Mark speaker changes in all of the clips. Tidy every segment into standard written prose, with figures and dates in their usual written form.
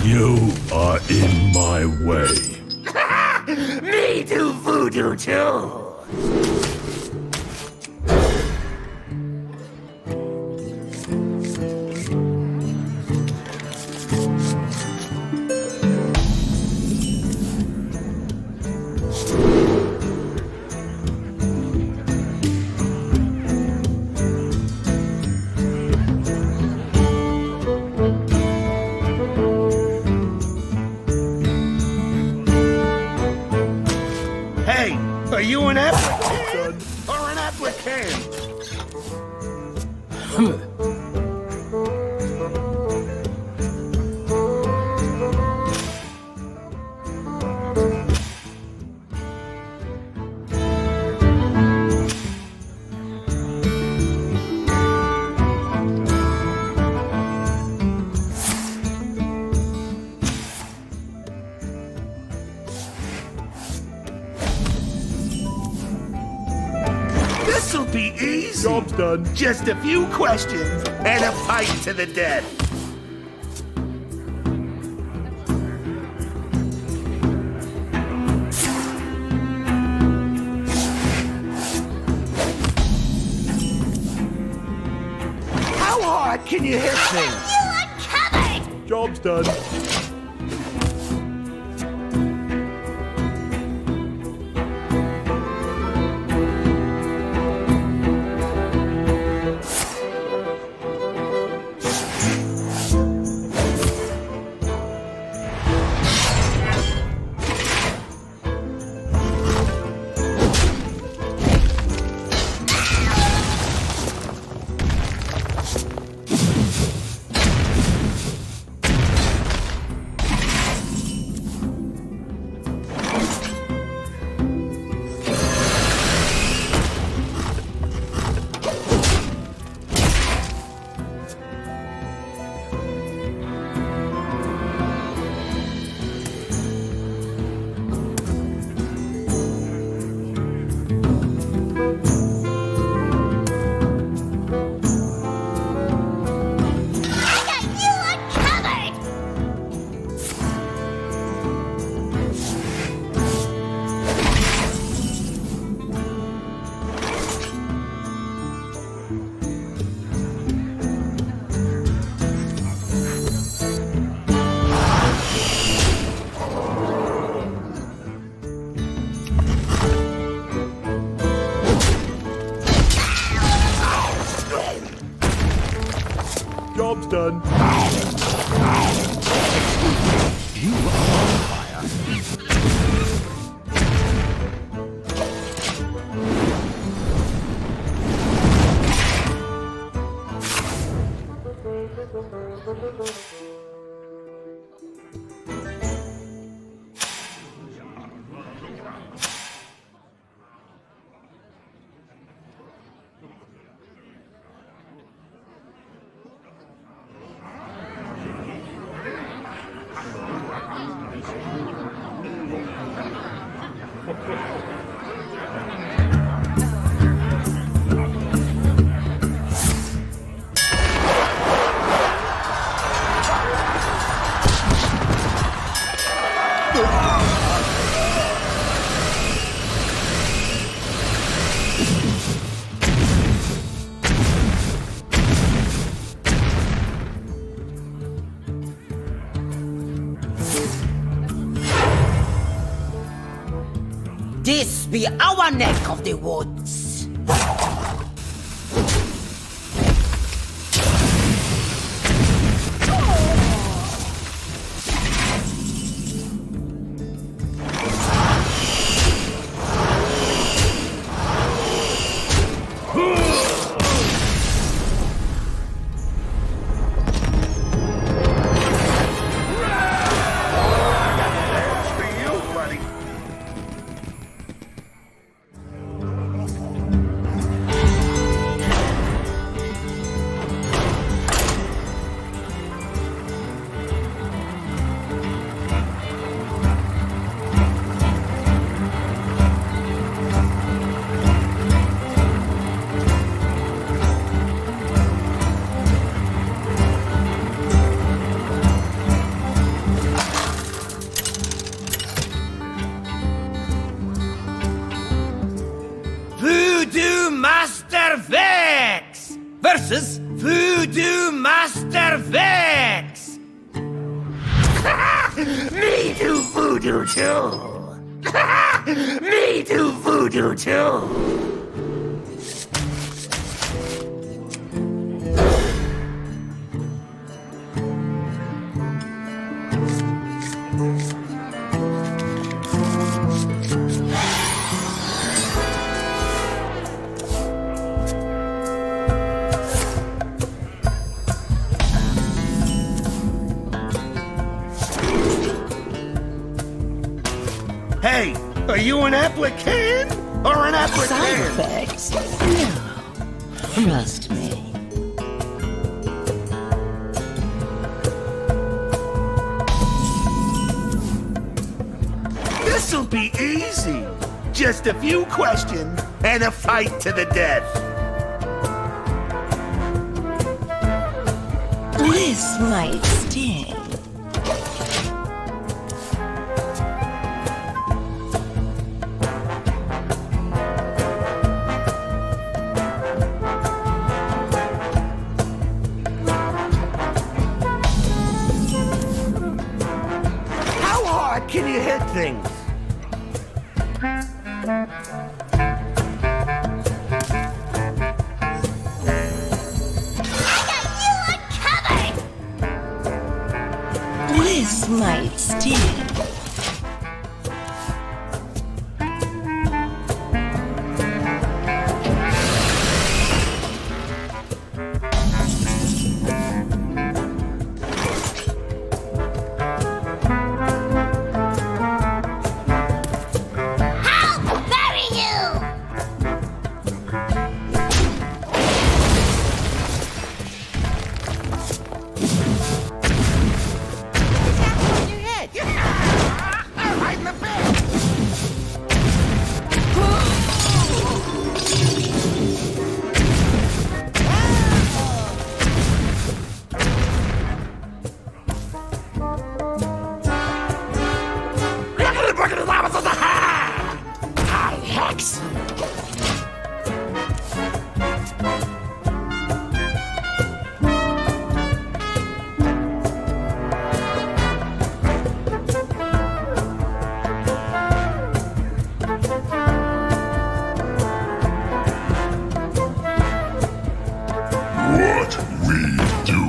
Speaker 1: You are in my way.
Speaker 2: Me do voodoo too! Hey, are you an applicant or an applicant? This'll be easy.
Speaker 1: Job's done.
Speaker 2: Just a few questions and a fight to the death. How hard can you hit me?
Speaker 3: You uncovered!
Speaker 1: Job's done.
Speaker 3: I got you uncovered!
Speaker 1: Job's done. You are on fire.
Speaker 4: This be our neck of the woods.
Speaker 2: That's for you, buddy.
Speaker 4: versus Voodoo Master Vex.
Speaker 2: Me do voodoo too! Me do voodoo too! Hey, are you an applicant or an
Speaker 4: Side
Speaker 2: applicant?
Speaker 4: effects? No. Trust me.
Speaker 2: This'll be easy. Just a few questions and a fight to the death.
Speaker 5: This might sting.
Speaker 2: How hard can you hit things?
Speaker 3: I got you uncovered!
Speaker 5: This might sting.
Speaker 3: I'll bury you!
Speaker 2: Right in the bed. Hi, Hex.
Speaker 1: What we do.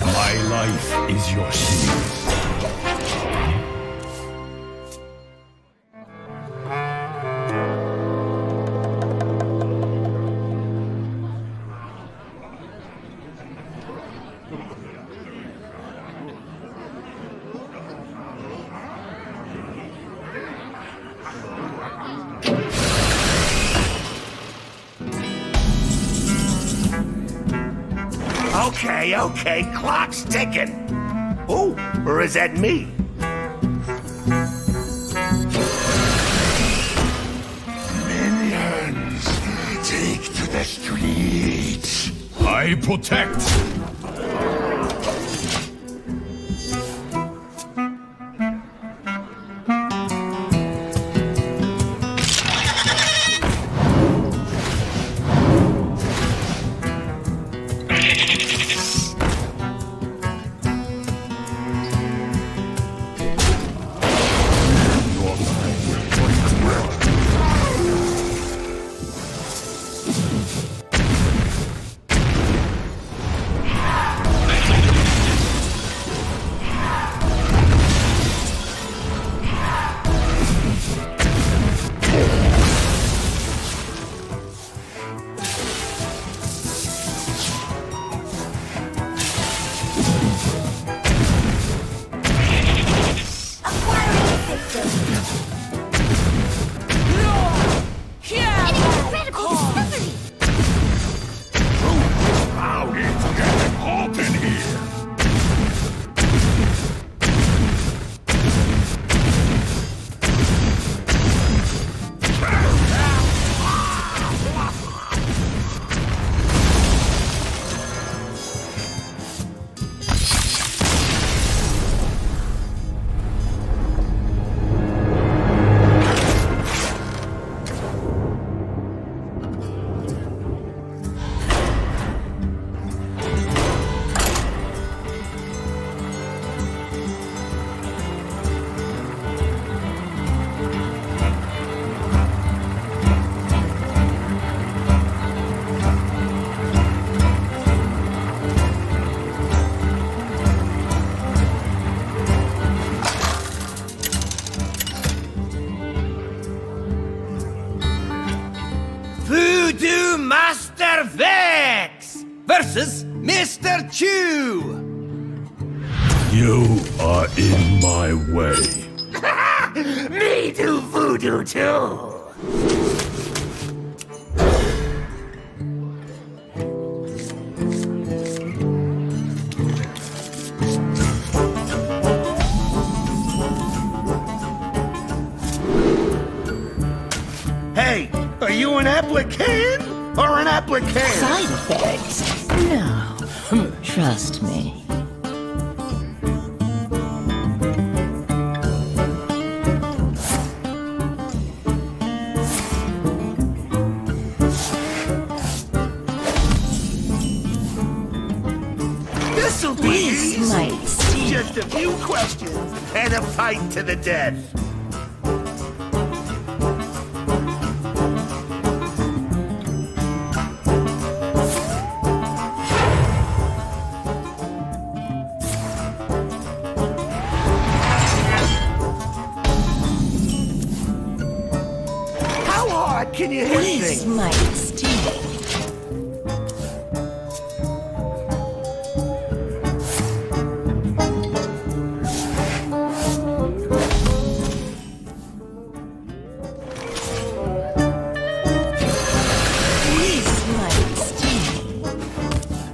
Speaker 1: My life is your shield.
Speaker 2: Okay, clock's ticking. Oh, or is that me? Minions, take to the streets.
Speaker 1: I protect.
Speaker 4: Master Vex versus Mr. Chew.
Speaker 1: You are in my way.
Speaker 2: Me do voodoo too. Hey, are you an applicant or an applicant?
Speaker 5: Side effects? No. Trust me.
Speaker 2: This'll be
Speaker 5: This
Speaker 2: easy.
Speaker 5: might sting.
Speaker 2: Just a few questions and a fight to the death. How hard can you hit
Speaker 5: This
Speaker 2: things?
Speaker 5: might sting. This might sting.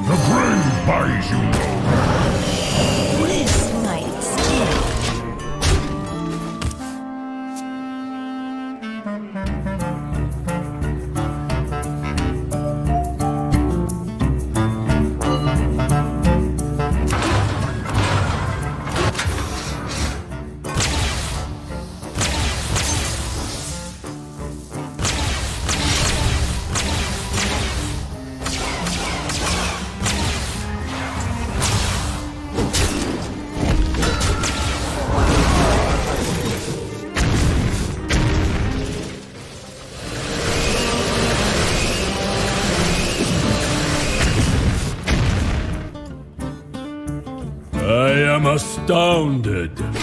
Speaker 1: The grave buys you no
Speaker 5: This might sting.
Speaker 1: I am astounded.